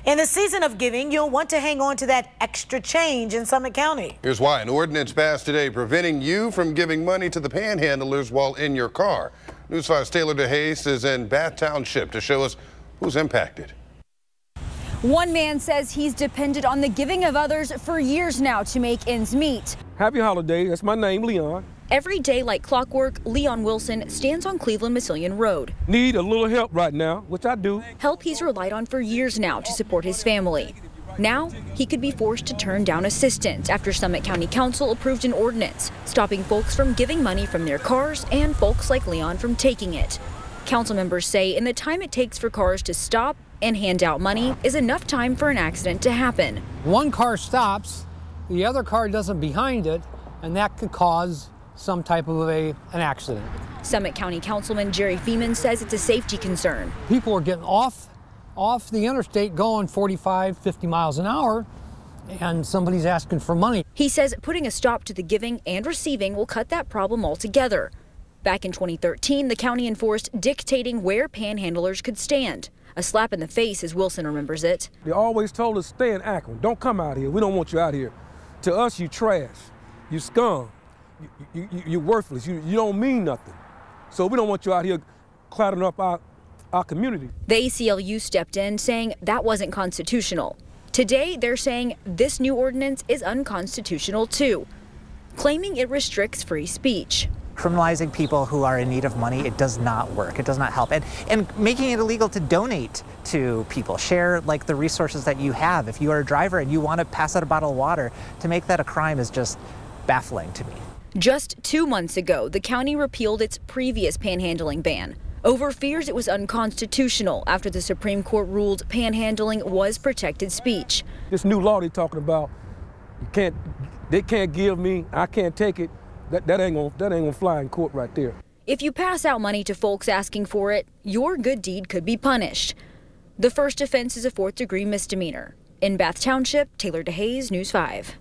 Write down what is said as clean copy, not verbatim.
In the season of giving, you'll want to hang on to that extra change in Summit County. Here's why. An ordinance passed today preventing you from giving money to the panhandlers while in your car. News 5's Taylor DeHace is in Bath Township to show us who's impacted. One man says he's depended on the giving of others for years now to make ends meet. Happy holiday. That's my name, Leon. Every day like clockwork, Leon Wilson stands on Cleveland-Massillon Road. Need a little help right now, which I do. Help he's relied on for years now to support his family. Now, he could be forced to turn down assistance after Summit County Council approved an ordinance stopping folks from giving money from their cars and folks like Leon from taking it. Council members say in the time it takes for cars to stop and hand out money is enough time for an accident to happen. One car stops, the other car doesn't behind it, and that could cause some type of an accident. Summit County Councilman Jerry Feeman says it's a safety concern. People are getting off the interstate going 45, 50 miles an hour, and somebody's asking for money. He says putting a stop to the giving and receiving will cut that problem altogether. Back in 2013, the county enforced dictating where panhandlers could stand. A slap in the face, as Wilson remembers it. They always told us, stay in Akron. Don't come out here. We don't want you out here. To us, you trash. You scum. You're worthless. You don't mean nothing. So we don't want you out here cluttering up our community. The ACLU stepped in saying that wasn't constitutional. Today, they're saying this new ordinance is unconstitutional too, claiming it restricts free speech. Criminalizing people who are in need of money, it does not work. It does not help. And making it illegal to donate to people, share like the resources that you have. If you are a driver and you want to pass out a bottle of water, to make that a crime is just baffling to me. Just 2 months ago, the county repealed its previous panhandling ban over fears it was unconstitutional after the Supreme Court ruled panhandling was protected speech. This new law they're talking about, they can't give me, I can't take it. That ain't gonna fly in court right there. If you pass out money to folks asking for it, your good deed could be punished. The first offense is a 4th-degree misdemeanor. In Bath Township, Taylor DeHace, News 5.